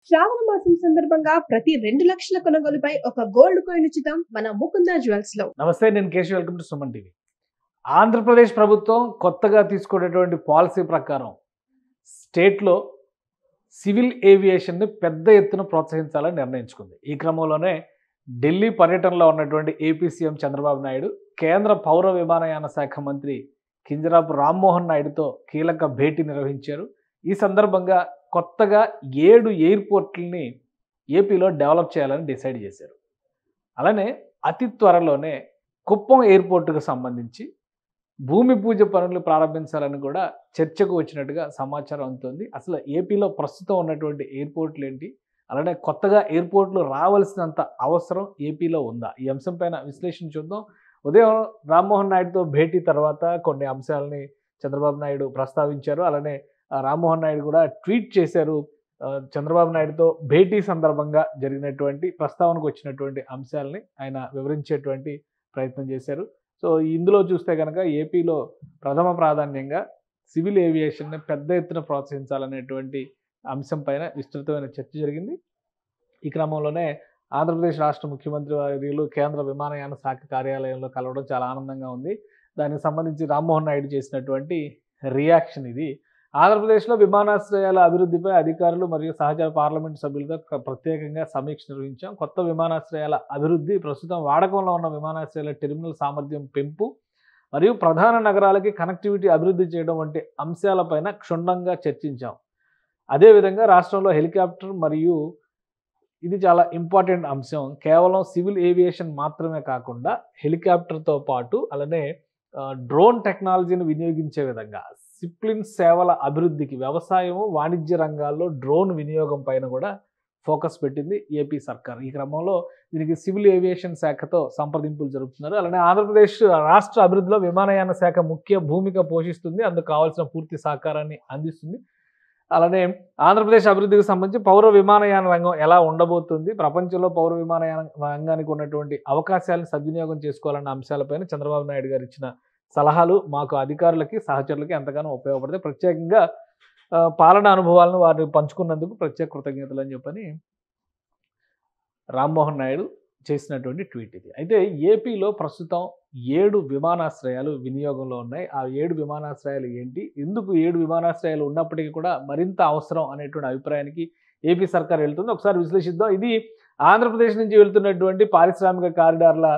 శ్రావణ మాసం సందర్భంగా ప్రతి 2 లక్షల కొనుగోలుపై ఒక గోల్డ్ కాయిన్ ఉచితం మన ముకుంద జ్యువెల్స్ లో. నమస్తే, నేను Keshav. Welcome to Suman TV. Andhra Pradesh ప్రభుత్వం కొత్తగా తీసుకునేటువంటి పాలసీ ప్రకారం స్టేట్లో సివిల్ ఏవియేషన్ని పెద్ద ఎత్తున ప్రోత్సహించాలని నిర్ణయించుకుంది. ఈ క్రమంలోనే ఢిల్లీ పర్యటనలో ఉన్నటువంటి ఏపీ సీఎం చంద్రబాబు నాయుడు కేంద్ర పౌర విమానయాన శాఖ మంత్రి కింజరాపు రామ్మోహన్ నాయుడుతో కీలక భేటీ నిర్వహించారు. ఈ సందర్భంగా కొత్తగా 7 ఎయిర్పోర్ట్లని ఏపీలో డెవలప్ చేయాలని డిసైడ్ చేశారు. అలానే అతి త్వరలోనే కుప్పం ఎయిర్పోర్టుకు సంబంధించి భూమి పూజ పనులు ప్రారంభించాలని కూడా చర్చకు వచ్చినట్టుగా సమాచారం అందుతుంది. అసలు ఏపీలో ప్రస్తుతం ఉన్నటువంటి ఎయిర్పోర్ట్లు ఏంటి, అలానే కొత్తగా ఎయిర్పోర్ట్లు రావాల్సినంత అవసరం ఏపీలో ఉందా? ఈ అంశం పైన విశ్లేషణ చూద్దాం. ఉదయం రామ్మోహన్ నాయుడుతో భేటీ తర్వాత కొన్ని అంశాలని చంద్రబాబు నాయుడు ప్రస్తావించారు. అలానే రామ్మోహన్ నాయుడు కూడా ట్వీట్ చేశారు. చంద్రబాబు నాయుడుతో భేటీ సందర్భంగా జరిగినటువంటి ప్రస్తావనకు వచ్చినటువంటి అంశాలని ఆయన వివరించేటువంటి ప్రయత్నం చేశారు. సో ఇందులో చూస్తే కనుక ఏపీలో ప్రథమ ప్రాధాన్యంగా సివిల్ ఏవియేషన్ని పెద్ద ఎత్తున ప్రోత్సహించాలనేటువంటి అంశం పైన విస్తృతమైన చర్చ జరిగింది. ఈ క్రమంలోనే ఆంధ్రప్రదేశ్ రాష్ట్ర ముఖ్యమంత్రి వర్యులు కేంద్ర విమానయాన శాఖ కార్యాలయంలో కలవడం చాలా ఆనందంగా ఉంది. దానికి సంబంధించి రామ్మోహన్ నాయుడు చేసినటువంటి రియాక్షన్ ఇది. ఆంధ్రప్రదేశ్లో విమానాశ్రయాల అభివృద్ధిపై అధికారులు మరియు సహచర పార్లమెంటు సభ్యులతో ప్రత్యేకంగా సమీక్ష నిర్వహించాం. కొత్త విమానాశ్రయాల అభివృద్ధి, ప్రస్తుతం వాడకంలో ఉన్న విమానాశ్రయాల టెర్మినల్ సామర్థ్యం పెంపు మరియు ప్రధాన నగరాలకి కనెక్టివిటీ అభివృద్ధి చేయడం వంటి అంశాలపైన క్షుణ్ణంగా చర్చించాం. అదేవిధంగా రాష్ట్రంలో హెలికాప్టర్ మరియు ఇది చాలా ఇంపార్టెంట్ అంశం, కేవలం సివిల్ ఏవియేషన్ మాత్రమే కాకుండా హెలికాప్టర్తో పాటు అలానే డ్రోన్ టెక్నాలజీని వినియోగించే విధంగా సిప్లిన్ సేవల అభివృద్ధికి వ్యవసాయము, వాణిజ్య రంగాల్లో డ్రోన్ వినియోగం పైన కూడా ఫోకస్ పెట్టింది ఏపీ సర్కార్. ఈ క్రమంలో దీనికి సివిల్ ఏవియేషన్ శాఖతో సంప్రదింపులు జరుపుతున్నారు. అలానే ఆంధ్రప్రదేశ్ రాష్ట్ర అభివృద్ధిలో విమానయాన శాఖ ముఖ్య భూమిక పోషిస్తుంది, అందుకు కావాల్సిన పూర్తి సహకారాన్ని అందిస్తుంది. అలానే ఆంధ్రప్రదేశ్ అభివృద్ధికి సంబంధించి పౌర విమానయాన రంగం ఎలా ఉండబోతుంది, ప్రపంచంలో పౌర విమానయాన రంగానికి ఉన్నటువంటి అవకాశాలను సద్వినియోగం చేసుకోవాలన్న అంశాలపైన చంద్రబాబు నాయుడు గారు ఇచ్చిన సలహాలు మాకు అధికారులకి సహచరులకి ఎంతగానో ఉపయోగపడతాయి. ప్రత్యేకంగా పాలనా అనుభవాలను వారిని పంచుకున్నందుకు ప్రత్యేక కృతజ్ఞతలు అని చెప్పని రామ్మోహన్ నాయుడు చేసినటువంటి ట్వీట్ ఇది. అయితే ఏపీలో ప్రస్తుతం 7 విమానాశ్రయాలు వినియోగంలో ఉన్నాయి. ఆ 7 విమానాశ్రయాలు ఏంటి, ఎందుకు 7 విమానాశ్రయాలు ఉన్నప్పటికీ కూడా మరింత అవసరం అనేటువంటి అభిప్రాయానికి ఏపీ సర్కార్ వెళ్తుంది. ఒకసారి విశ్లేషిద్దాం. ఇది ఆంధ్రప్రదేశ్ నుంచి వెళ్తున్నటువంటి పారిశ్రామిక కారిడార్ల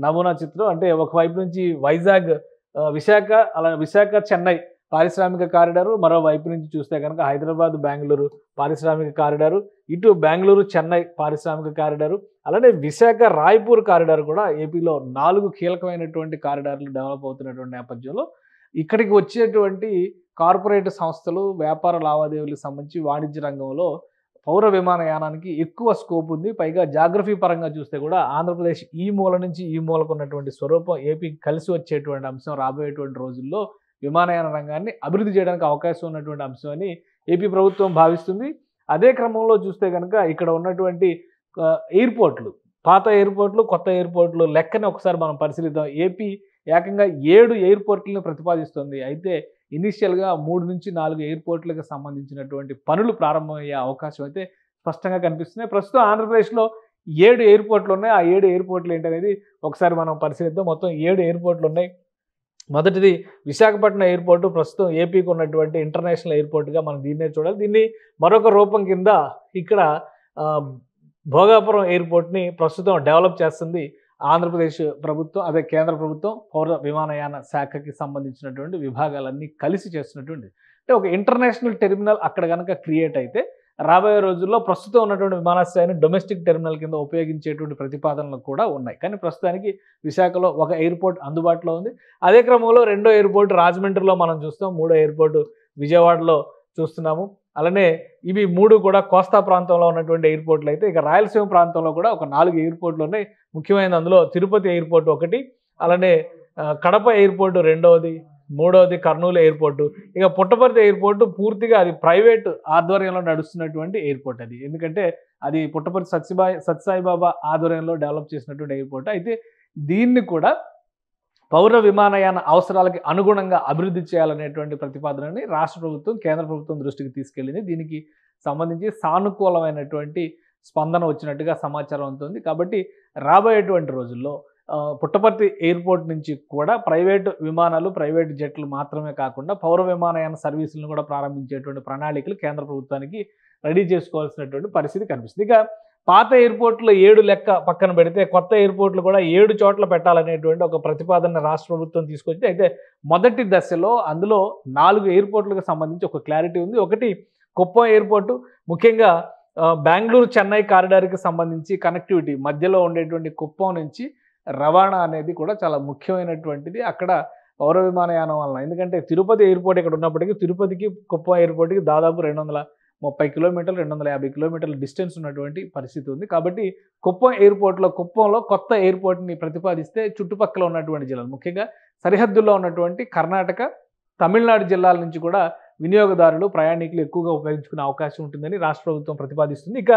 నమూనా చిత్రం. అంటే ఒకవైపు నుంచి వైజాగ్, విశాఖ, అలా విశాఖ చెన్నై పారిశ్రామిక కారిడారు, మరోవైపు నుంచి చూస్తే కనుక హైదరాబాద్ బెంగళూరు పారిశ్రామిక కారిడారు, ఇటు బెంగళూరు చెన్నై పారిశ్రామిక కారిడారు, అలానే విశాఖ రాయ్పూర్ కారిడార్ కూడా ఏపీలో 4 కీలకమైనటువంటి కారిడార్లు డెవలప్ అవుతున్నటువంటి నేపథ్యంలో ఇక్కడికి వచ్చేటువంటి కార్పొరేట్ సంస్థలు, వ్యాపార లావాదేవీలకు సంబంధించి వాణిజ్య రంగంలో పౌర విమానయానానికి ఎక్కువ స్కోప్ ఉంది. పైగా జాగ్రఫీ పరంగా చూస్తే కూడా ఆంధ్రప్రదేశ్ ఈ మూల నుంచి ఈ మూలకు ఉన్నటువంటి స్వరూపం ఏపీకి కలిసి వచ్చేటువంటి అంశం రాబోయేటువంటి రోజుల్లో విమానయాన రంగాన్ని అభివృద్ధి చేయడానికి అవకాశం ఉన్నటువంటి అంశం అని ఏపీ ప్రభుత్వం భావిస్తుంది. అదే క్రమంలో చూస్తే కనుక ఇక్కడ ఉన్నటువంటి ఎయిర్పోర్ట్లు, పాత ఎయిర్పోర్ట్లు, కొత్త ఎయిర్పోర్ట్లు లెక్కని ఒకసారి మనం పరిశీలిద్దాం. ఏపీ ఏకంగా 7 ఎయిర్పోర్ట్లను ప్రతిపాదిస్తుంది. అయితే ఇనీషియల్గా 3 నుంచి 4 ఎయిర్పోర్ట్లకు సంబంధించినటువంటి పనులు ప్రారంభమయ్యే అవకాశం అయితే స్పష్టంగా కనిపిస్తున్నాయి. ప్రస్తుతం ఆంధ్రప్రదేశ్లో 7 ఎయిర్పోర్ట్లు ఉన్నాయి. ఆ 7 ఎయిర్పోర్ట్లు ఏంటనేది ఒకసారి మనం పరిశీలిద్దాం. మొత్తం 7 ఎయిర్పోర్ట్లు ఉన్నాయి. మొదటిది విశాఖపట్నం ఎయిర్పోర్టు, ప్రస్తుతం ఏపీకి ఉన్నటువంటి ఇంటర్నేషనల్ ఎయిర్పోర్ట్గా మనం దీన్నే చూడాలి. దీన్ని మరొక రూపం కింద ఇక్కడ భోగాపురం ఎయిర్పోర్ట్ని ప్రస్తుతం డెవలప్ చేస్తుంది ఆంధ్రప్రదేశ్ ప్రభుత్వం, అదే కేంద్ర ప్రభుత్వం పౌర విమానయాన శాఖకి సంబంధించినటువంటి విభాగాలన్నీ కలిసి చేస్తున్నటువంటి. అంటే ఒక ఇంటర్నేషనల్ టెర్మినల్ అక్కడ కనుక క్రియేట్ అయితే రాబోయే రోజుల్లో ప్రస్తుతం ఉన్నటువంటి విమానాశ్రయాన్ని డొమెస్టిక్ టెర్మినల్ కింద ఉపయోగించేటువంటి ప్రతిపాదనలు కూడా ఉన్నాయి. కానీ ప్రస్తుతానికి విశాఖలో ఒక ఎయిర్పోర్ట్ అందుబాటులో ఉంది. అదే క్రమంలో రెండో ఎయిర్పోర్ట్ రాజమండ్రిలో మనం చూస్తాం, మూడో ఎయిర్పోర్టు విజయవాడలో చూస్తున్నాము. అలానే ఇవి 3 కూడా కోస్తా ప్రాంతంలో ఉన్నటువంటి ఎయిర్పోర్ట్లు అయితే, ఇక రాయలసీమ ప్రాంతంలో కూడా ఒక 4 ఎయిర్పోర్ట్లు ఉన్నాయి. ముఖ్యమైన అందులో తిరుపతి ఎయిర్పోర్ట్ ఒకటి, అలానే కడప ఎయిర్పోర్టు రెండవది, మూడవది కర్నూలు ఎయిర్పోర్టు. ఇక పుట్టపర్తి ఎయిర్పోర్టు పూర్తిగా అది ప్రైవేట్ ఆధ్వర్యంలో నడుస్తున్నటువంటి ఎయిర్పోర్ట్ అది. ఎందుకంటే అది పుట్టపర్తి సత్యసాయిబాబా ఆధ్వర్యంలో డెవలప్ చేసినటువంటి ఎయిర్పోర్ట్. అయితే దీన్ని కూడా పౌర విమానయాన అవసరాలకు అనుగుణంగా అభివృద్ధి చేయాలనేటువంటి ప్రతిపాదనని రాష్ట్ర ప్రభుత్వం కేంద్ర ప్రభుత్వం దృష్టికి తీసుకెళ్లింది. దీనికి సంబంధించి సానుకూలమైనటువంటి స్పందన వచ్చినట్టుగా సమాచారం ఉంటుంది. కాబట్టి రాబోయేటువంటి రోజుల్లో పుట్టపర్తి ఎయిర్పోర్ట్ నుంచి కూడా ప్రైవేటు విమానాలు, ప్రైవేటు జెట్లు మాత్రమే కాకుండా పౌర విమానయాన సర్వీసులను కూడా ప్రారంభించేటువంటి ప్రణాళికలు కేంద్ర ప్రభుత్వానికి రెడీ చేసుకోవాల్సినటువంటి పరిస్థితి కనిపిస్తుంది. ఇక పాత ఎయిర్పోర్ట్లో 7 లెక్క పక్కన పెడితే కొత్త ఎయిర్పోర్ట్లు కూడా 7 చోట్ల పెట్టాలనేటువంటి ఒక ప్రతిపాదన రాష్ట్ర ప్రభుత్వం తీసుకొచ్చి, అయితే మొదటి దశలో అందులో 4 ఎయిర్పోర్ట్లకు సంబంధించి ఒక క్లారిటీ ఉంది. ఒకటి కుప్పం ఎయిర్పోర్టు, ముఖ్యంగా బెంగళూరు చెన్నై కారిడార్కి సంబంధించి కనెక్టివిటీ మధ్యలో ఉండేటువంటి కుప్పం నుంచి రవాణా అనేది కూడా చాలా ముఖ్యమైనటువంటిది అక్కడ పౌర విమానయానం వలన. ఎందుకంటే తిరుపతి ఎయిర్పోర్ట్ ఇక్కడ ఉన్నప్పటికీ తిరుపతికి కుప్పం ఎయిర్పోర్ట్కి దాదాపు 230 కిలోమీటర్లు 250 కిలోమీటర్ల డిస్టెన్స్ ఉన్నటువంటి పరిస్థితి ఉంది. కాబట్టి కుప్పం కుప్పంలో కొత్త ఎయిర్పోర్ట్ని ప్రతిపాదిస్తే చుట్టుపక్కల ఉన్నటువంటి జిల్లాలు, ముఖ్యంగా సరిహద్దుల్లో ఉన్నటువంటి కర్ణాటక, తమిళనాడు జిల్లాల నుంచి కూడా వినియోగదారులు, ప్రయాణికులు ఎక్కువగా ఉపయోగించుకునే అవకాశం ఉంటుందని రాష్ట్ర ప్రభుత్వం ప్రతిపాదిస్తుంది. ఇక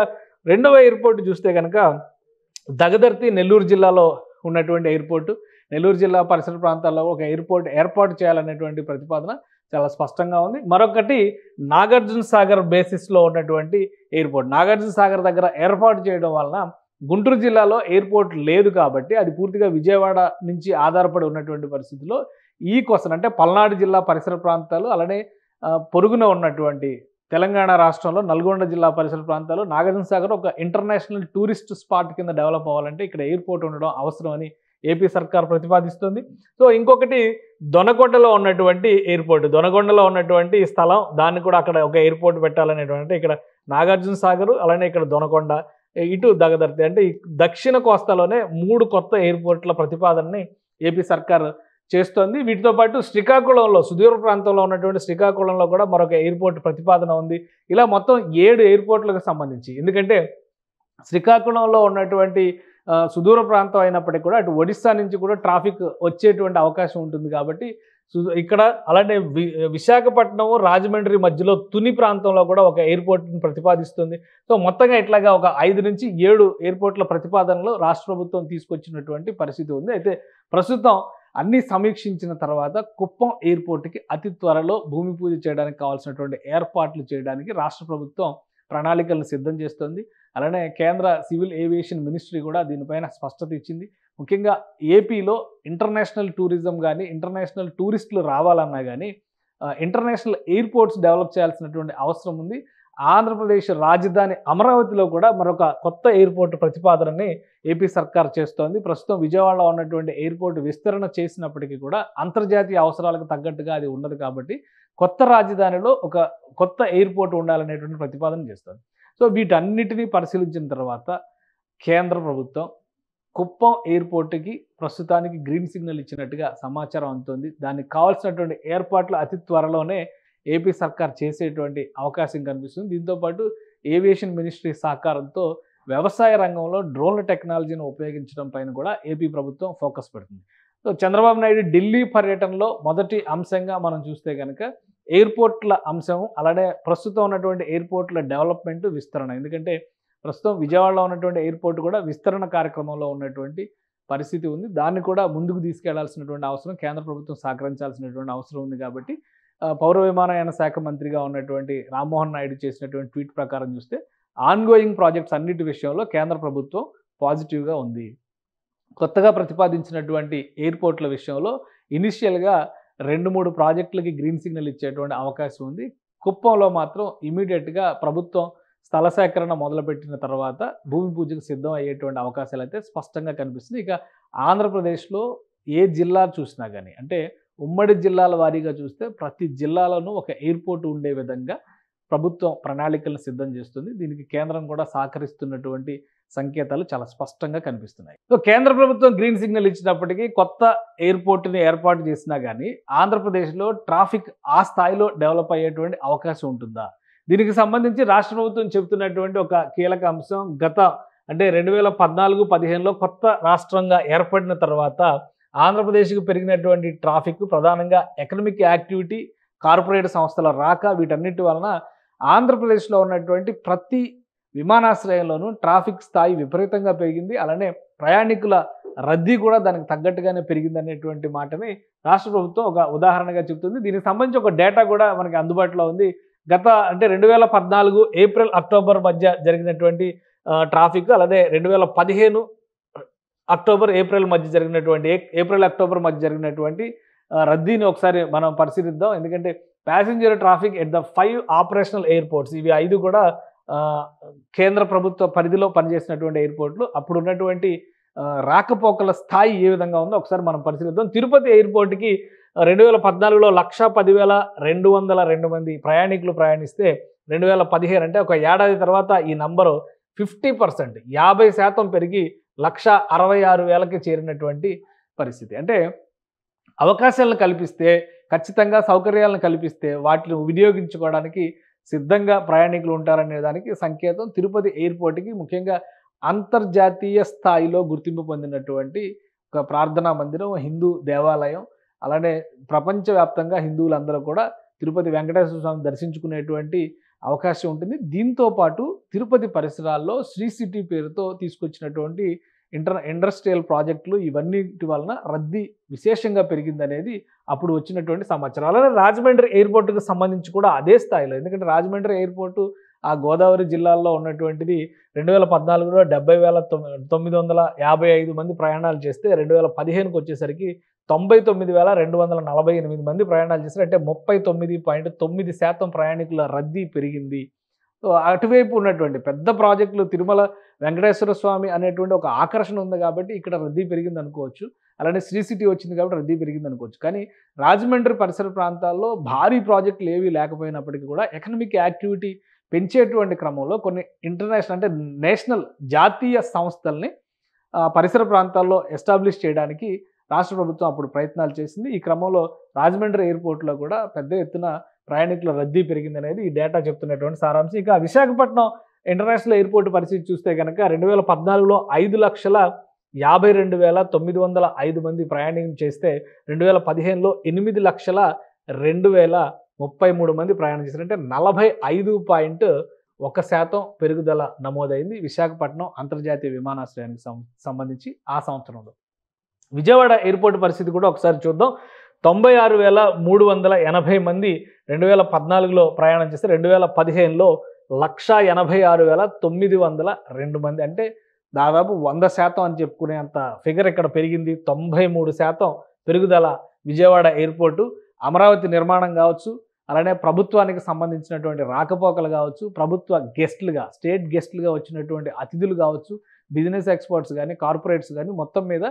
రెండవ ఎయిర్పోర్ట్ చూస్తే కనుక దగదర్తి నెల్లూరు జిల్లాలో ఉన్నటువంటి ఎయిర్పోర్టు, నెల్లూరు జిల్లా పరిసర ప్రాంతాల్లో ఒక ఎయిర్పోర్ట్ ఏర్పాటు చేయాలనేటువంటి ప్రతిపాదన చాలా స్పష్టంగా ఉంది. మరొకటి నాగార్జున సాగర్ బేసిస్లో ఉన్నటువంటి ఎయిర్పోర్ట్. నాగార్జున సాగర్ దగ్గర ఏర్పాటు చేయడం వలన గుంటూరు జిల్లాలో ఎయిర్పోర్ట్ లేదు కాబట్టి అది పూర్తిగా విజయవాడ నుంచి ఆధారపడి ఉన్నటువంటి పరిస్థితుల్లో ఈ క్వశ్చన్ అంటే పల్నాడు జిల్లా పరిసర ప్రాంతాలు, అలానే పొరుగున ఉన్నటువంటి తెలంగాణ రాష్ట్రంలో నల్గొండ జిల్లా పరిసర ప్రాంతాలు నాగార్జున సాగర్ ఒక ఇంటర్నేషనల్ టూరిస్ట్ స్పాట్ కింద డెవలప్ అవ్వాలంటే ఇక్కడ ఎయిర్పోర్ట్ ఉండడం అవసరం అని ఏపీ సర్కార్ ప్రతిపాదిస్తుంది. సో ఇంకొకటి దొనకొండలో ఉన్నటువంటి ఎయిర్పోర్ట్, దొనకొండలో ఉన్నటువంటి స్థలం, దాన్ని కూడా అక్కడ ఒక ఎయిర్పోర్ట్ పెట్టాలనేటువంటి ఇక్కడ నాగార్జున సాగర్, అలానే ఇక్కడ దొనకొండ, ఇటు దగదర్తి, అంటే ఈ దక్షిణ కోస్తాలోనే 3 కొత్త ఎయిర్పోర్ట్ల ప్రతిపాదనని ఏపీ సర్కార్ చేస్తోంది. వీటితో పాటు శ్రీకాకుళంలో, సుదూర ప్రాంతంలో ఉన్నటువంటి శ్రీకాకుళంలో కూడా మరొక ఎయిర్పోర్ట్ ప్రతిపాదన ఉంది. ఇలా మొత్తం 7 ఎయిర్పోర్ట్లకు సంబంధించి, ఎందుకంటే శ్రీకాకుళంలో ఉన్నటువంటి సుదూర ప్రాంతం అయినప్పటికీ కూడా అటు ఒడిస్సా నుంచి కూడా ట్రాఫిక్ వచ్చేటువంటి అవకాశం ఉంటుంది. కాబట్టి ఇక్కడ అలానే విశాఖపట్నం, రాజమండ్రి మధ్యలో తుని ప్రాంతంలో కూడా ఒక ఎయిర్పోర్ట్ని ప్రతిపాదిస్తుంది. సో మొత్తంగా ఇట్లాగా ఒక 5 నుంచి 7 ఎయిర్పోర్ట్ల ప్రతిపాదనలు రాష్ట్ర ప్రభుత్వం తీసుకొచ్చినటువంటి పరిస్థితి ఉంది. అయితే ప్రస్తుతం అన్ని సమీక్షించిన తర్వాత కుప్పం ఎయిర్పోర్ట్కి అతి త్వరలో భూమి పూజ చేయడానికి కావాల్సినటువంటి ఏర్పాట్లు చేయడానికి రాష్ట్ర ప్రభుత్వం ప్రణాళికలను సిద్ధం చేస్తుంది. అలానే కేంద్ర సివిల్ ఏవియేషన్ మినిస్ట్రీ కూడా దీనిపైన స్పష్టత ఇచ్చింది. ముఖ్యంగా ఏపీలో ఇంటర్నేషనల్ టూరిజం కానీ, ఇంటర్నేషనల్ టూరిస్టులు రావాలన్నా కానీ ఇంటర్నేషనల్ ఎయిర్పోర్ట్స్ డెవలప్ చేయాల్సినటువంటి అవసరం ఉంది. ఆంధ్రప్రదేశ్ రాజధాని అమరావతిలో కూడా మరొక కొత్త ఎయిర్పోర్ట్ ప్రతిపాదనని ఏపీ సర్కార్ చేస్తోంది. ప్రస్తుతం విజయవాడలో ఉన్నటువంటి ఎయిర్పోర్ట్ విస్తరణ చేసినప్పటికీ కూడా అంతర్జాతీయ అవసరాలకు తగ్గట్టుగా అది ఉండదు. కాబట్టి కొత్త రాజధానిలో ఒక కొత్త ఎయిర్పోర్ట్ ఉండాలనేటువంటి ప్రతిపాదన చేస్తోంది. సో వీటన్నిటినీ పరిశీలించిన తర్వాత కేంద్ర ప్రభుత్వం కుప్పం ఎయిర్పోర్ట్కి ప్రస్తుతానికి గ్రీన్ సిగ్నల్ ఇచ్చినట్టుగా సమాచారం అందుతుంది. దానికి కావాల్సినటువంటి ఏర్పాట్లు అతి త్వరలోనే ఏపీ సర్కార్ చేసేటువంటి అవకాశం కనిపిస్తుంది. దీంతోపాటు ఏవియేషన్ మినిస్ట్రీ సహకారంతో వ్యవసాయ రంగంలో డ్రోన్ల టెక్నాలజీని ఉపయోగించడం పైన కూడా ఏపీ ప్రభుత్వం ఫోకస్ పెడుతుంది. సో చంద్రబాబు నాయుడు ఢిల్లీ పర్యటనలో మొదటి అంశంగా మనం చూస్తే కనుక ఎయిర్పోర్ట్ల అంశం, అలానే ప్రస్తుతం ఉన్నటువంటి ఎయిర్పోర్ట్ల డెవలప్మెంట్, విస్తరణ. ఎందుకంటే ప్రస్తుతం విజయవాడలో ఉన్నటువంటి ఎయిర్పోర్ట్ కూడా విస్తరణ కార్యక్రమంలో ఉన్నటువంటి పరిస్థితి ఉంది. దాన్ని కూడా ముందుకు తీసుకెళ్లాల్సినటువంటి అవసరం, కేంద్ర ప్రభుత్వం సహకరించాల్సినటువంటి అవసరం ఉంది. కాబట్టి పౌర విమానయాన శాఖ మంత్రిగా ఉన్నటువంటి రామ్మోహన్ నాయుడు చేసినటువంటి ట్వీట్ ప్రకారం చూస్తే ఆన్గోయింగ్ ప్రాజెక్ట్స్ అన్నిటి విషయంలో కేంద్ర ప్రభుత్వం పాజిటివ్గా ఉంది. కొత్తగా ప్రతిపాదించినటువంటి ఎయిర్పోర్ట్ల విషయంలో ఇనిషియల్గా 2-3 ప్రాజెక్టులకి గ్రీన్ సిగ్నల్ ఇచ్చేటువంటి అవకాశం ఉంది. కుప్పంలో మాత్రం ఇమీడియట్గా ప్రభుత్వం స్థల సేకరణ మొదలుపెట్టిన తర్వాత భూమి పూజకు సిద్ధం అయ్యేటువంటి అవకాశాలు అయితే స్పష్టంగా కనిపిస్తుంది. ఇక ఆంధ్రప్రదేశ్లో ఏ జిల్లా చూసినా కానీ, అంటే ఉమ్మడి జిల్లాల వారీగా చూస్తే ప్రతి జిల్లాలోనూ ఒక ఎయిర్పోర్ట్ ఉండే విధంగా ప్రభుత్వం ప్రణాళికలను సిద్ధం చేస్తుంది. దీనికి కేంద్రం కూడా సహకరిస్తున్నటువంటి సంకేతాలు చాలా స్పష్టంగా కనిపిస్తున్నాయి. సో కేంద్ర ప్రభుత్వం గ్రీన్ సిగ్నల్ ఇచ్చినప్పటికీ కొత్త ఎయిర్పోర్ట్ని ఏర్పాటు చేసినా కానీ ఆంధ్రప్రదేశ్లో ట్రాఫిక్ ఆ స్థాయిలో డెవలప్ అయ్యేటువంటి అవకాశం ఉంటుందా? దీనికి సంబంధించి రాష్ట్ర ప్రభుత్వం చెబుతున్నటువంటి ఒక కీలక అంశం, అంటే 2014-15లో కొత్త రాష్ట్రంగా ఏర్పడిన తర్వాత ఆంధ్రప్రదేశ్కు పెరిగినటువంటి ట్రాఫిక్, ప్రధానంగా ఎకనామిక్ యాక్టివిటీ, కార్పొరేట్ సంస్థల రాక, వీటన్నిటి వలన ఆంధ్రప్రదేశ్లో ఉన్నటువంటి ప్రతి విమానాశ్రయంలోనూ ట్రాఫిక్ స్థాయి విపరీతంగా పెరిగింది. అలానే ప్రయాణికుల రద్దీ కూడా దానికి తగ్గట్టుగానే పెరిగింది అనేటువంటి మాటని రాష్ట్ర ప్రభుత్వం ఒక ఉదాహరణగా చెబుతుంది. దీనికి సంబంధించి ఒక డేటా కూడా మనకి అందుబాటులో ఉంది. అంటే 2014 ఏప్రిల్ అక్టోబర్ మధ్య జరిగినటువంటి ట్రాఫిక్, అలానే 2015 అక్టోబర్ ఏప్రిల్ మధ్య జరిగినటువంటి ఏప్రిల్ అక్టోబర్ మధ్య జరిగినటువంటి రద్దీని ఒకసారి మనం పరిశీలిద్దాం. ఎందుకంటే passenger traffic at the 5 operational airports, ఇవి 5 కూడా కేంద్ర ప్రభుత్వ పరిధిలో పనిచేసినటువంటి ఎయిర్పోర్ట్లు. అప్పుడు ఉన్నటువంటి రాకపోకల స్థాయి ఏ విధంగా ఉందో ఒకసారి మనం పరిశీలిద్దాం. తిరుపతి ఎయిర్పోర్ట్కి 2014లో 1,10,202 మంది ప్రయాణికులు ప్రయాణిస్తే 2015 అంటే ఒక ఏడాది తర్వాత ఈ నంబరు 50%, 50% పెరిగి 1,66,000కి చేరినటువంటి పరిస్థితి. అంటే అవకాశాలను కల్పిస్తే, ఖచ్చితంగా సౌకర్యాలను కల్పిస్తే వాటిని వినియోగించుకోవడానికి సిద్ధంగా ప్రయాణికులు ఉంటారనే దానికి సంకేతం తిరుపతి ఎయిర్పోర్ట్కి ముఖ్యంగా అంతర్జాతీయ స్థాయిలో గుర్తింపు పొందినటువంటి ఒక ప్రార్థనా మందిరం, హిందూ దేవాలయం. అలానే ప్రపంచవ్యాప్తంగా హిందువులందరూ కూడా తిరుపతి వెంకటేశ్వర స్వామిని దర్శించుకునేటువంటి అవకాశం ఉంటుంది. దీంతో పాటు తిరుపతి పరిసరాల్లో శ్రీ సిటీ పేరుతో తీసుకొచ్చినటువంటి ఇండస్ట్రియల్ ప్రాజెక్టులు, ఇవన్నిటి వలన రద్దీ విశేషంగా పెరిగిందనేది అప్పుడు వచ్చినటువంటి సమాచారం. అలానే రాజమండ్రి ఎయిర్పోర్టుకు సంబంధించి కూడా అదే స్థాయిలో, ఎందుకంటే రాజమండ్రి ఎయిర్పోర్టు ఆ గోదావరి జిల్లాల్లో ఉన్నటువంటిది 2014లో 70,955 మంది ప్రయాణాలు చేస్తే 2015కి వచ్చేసరికి 99,248 మంది ప్రయాణాలు చేస్తారు. అంటే 39.9% ప్రయాణికుల రద్దీ పెరిగింది. సో అటువైపు ఉన్నటువంటి పెద్ద ప్రాజెక్టులు తిరుమల వెంకటేశ్వర స్వామి అనేటువంటి ఒక ఆకర్షణ ఉంది కాబట్టి ఇక్కడ రద్దీ పెరిగింది అనుకోవచ్చు. అలానే శ్రీ సిటీ వచ్చింది కాబట్టి రద్దీ పెరిగింది అనుకోవచ్చు. కానీ రాజమండ్రి పరిసర ప్రాంతాల్లో భారీ ప్రాజెక్టులు ఏవి లేకపోయినప్పటికీ కూడా ఎకనామిక్ యాక్టివిటీ పెంచేటువంటి క్రమంలో కొన్ని ఇంటర్నేషనల్ అంటే నేషనల్ జాతీయ సంస్థల్ని పరిసర ప్రాంతాల్లో ఎస్టాబ్లిష్ చేయడానికి రాష్ట్ర ప్రభుత్వం అప్పుడు ప్రయత్నాలు చేసింది. ఈ క్రమంలో రాజమండ్రి ఎయిర్పోర్ట్లో కూడా పెద్ద ఎత్తున ప్రయాణికుల రద్దీ పెరిగిందనేది ఈ డేటా చెప్తున్నటువంటి సారాంశం. ఇక విశాఖపట్నం ఇంటర్నేషనల్ ఎయిర్పోర్ట్ పరిస్థితి చూస్తే కనుక 2014లో 5,52,905 మంది ప్రయాణం చేస్తే 2015లో 8,02,033 మంది ప్రయాణం చేశారు. అంటే 45.1% పెరుగుదల నమోదైంది విశాఖపట్నం అంతర్జాతీయ విమానాశ్రయానికి సంబంధించి ఆ సంవత్సరంలో. విజయవాడ ఎయిర్పోర్ట్ పరిస్థితి కూడా ఒకసారి చూద్దాం. 96,380 మంది 2014లో ప్రయాణం చేస్తే 2015లో 186,902 మంది. అంటే దాదాపు 100% అని చెప్పుకునేంత ఫిగర్ ఇక్కడ పెరిగింది. 93% పెరుగుదల విజయవాడ ఎయిర్పోర్టు. అమరావతి నిర్మాణం కావచ్చు, అలానే ప్రభుత్వానికి సంబంధించినటువంటి రాకపోకలు కావచ్చు, ప్రభుత్వ గెస్టులుగా స్టేట్ గెస్టులుగా వచ్చినటువంటి అతిథులు కావచ్చు, బిజినెస్ ఎక్స్పర్ట్స్ కానీ కార్పొరేట్స్ కానీ మొత్తం మీద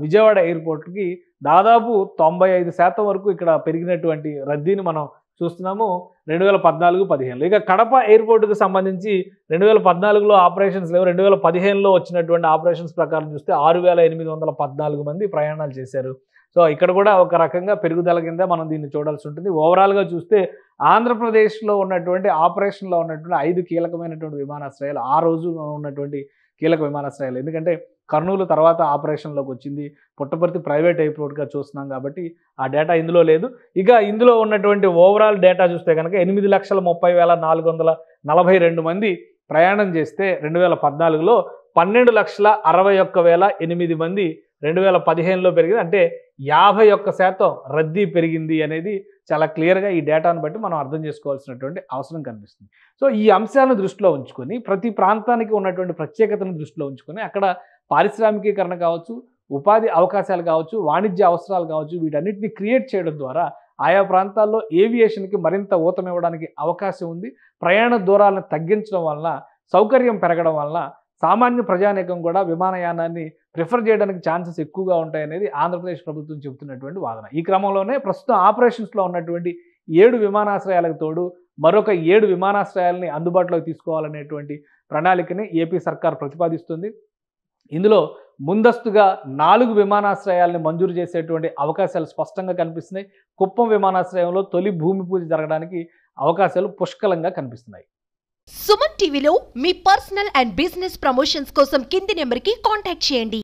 విజయవాడ ఎయిర్పోర్ట్కి దాదాపు 95% వరకు ఇక్కడ పెరిగినటువంటి రద్దీని మనం చూస్తున్నాము 2014-15లో. ఇక కడప ఎయిర్పోర్టుకు సంబంధించి 2014లో ఆపరేషన్స్ లేవు. 2015లో వచ్చినటువంటి ఆపరేషన్స్ ప్రకారం చూస్తే 6,814 మంది ప్రయాణాలు చేశారు. సో ఇక్కడ కూడా ఒక రకంగా పెరుగుదల కింద మనం దీన్ని చూడాల్సి ఉంటుంది. ఓవరాల్గా చూస్తే ఆంధ్రప్రదేశ్లో ఉన్నటువంటి ఆపరేషన్లో ఉన్నటువంటి 5 కీలకమైనటువంటి విమానాశ్రయాలు, ఆ రోజు ఉన్నటువంటి కీలక విమానాశ్రయాలు, ఎందుకంటే కర్నూలు తర్వాత ఆపరేషన్లోకి వచ్చింది, పుట్టపర్తి ప్రైవేట్ ఎయిర్పోర్ట్గా చూస్తున్నాం కాబట్టి ఆ డేటా ఇందులో లేదు. ఇక ఇందులో ఉన్నటువంటి ఓవరాల్ డేటా చూస్తే కనుక 8,30,442 మంది ప్రయాణం చేస్తే 2014లో 12,61,008 మంది 2015లో పెరిగింది. అంటే 51% రద్దీ పెరిగింది అనేది చాలా క్లియర్గా ఈ డేటాను బట్టి మనం అర్థం చేసుకోవాల్సినటువంటి అవసరం కనిపిస్తుంది. సో ఈ అంశాలను దృష్టిలో ఉంచుకొని, ప్రతి ప్రాంతానికి ఉన్నటువంటి ప్రత్యేకతను దృష్టిలో ఉంచుకొని అక్కడ పారిశ్రామికీకరణ కావచ్చు, ఉపాధి అవకాశాలు కావచ్చు, వాణిజ్య అవసరాలు కావచ్చు, వీటన్నిటిని క్రియేట్ చేయడం ద్వారా ఆయా ప్రాంతాల్లో ఏవియేషన్కి మరింత ఊతమివ్వడానికి అవకాశం ఉంది. ప్రయాణ దూరాలను తగ్గించడం వలన, సౌకర్యం పెరగడం వలన సామాన్య ప్రజానీకం కూడా విమానయానాన్ని ప్రిఫర్ చేయడానికి ఛాన్సెస్ ఎక్కువగా ఉంటాయనేది ఆంధ్రప్రదేశ్ ప్రభుత్వం చెబుతున్నటువంటి వాదన. ఈ క్రమంలోనే ప్రస్తుతం ఆపరేషన్స్లో ఉన్నటువంటి 7 విమానాశ్రయాలకు తోడు మరొక 7 విమానాశ్రయాలని అందుబాటులోకి తీసుకోవాలనేటువంటి ప్రణాళికని ఏపీ సర్కార్ ప్రతిపాదిస్తుంది. ఇందులో ముందస్తుగా 4 విమానాశ్రయాలని మంజూరు చేసేటువంటి అవకాశాలు స్పష్టంగా కనిపిస్తున్నాయి. కుప్పం విమానాశ్రయంలో తొలి భూమి పూజ జరగడానికి అవకాశాలు పుష్కలంగా కనిపిస్తున్నాయి. సుమన్ టీవీలో మీ పర్సనల్ అండ్ బిజినెస్ ప్రమోషన్స్ కోసం కింది నెంబర్కి కాంటాక్ట్ చేయండి.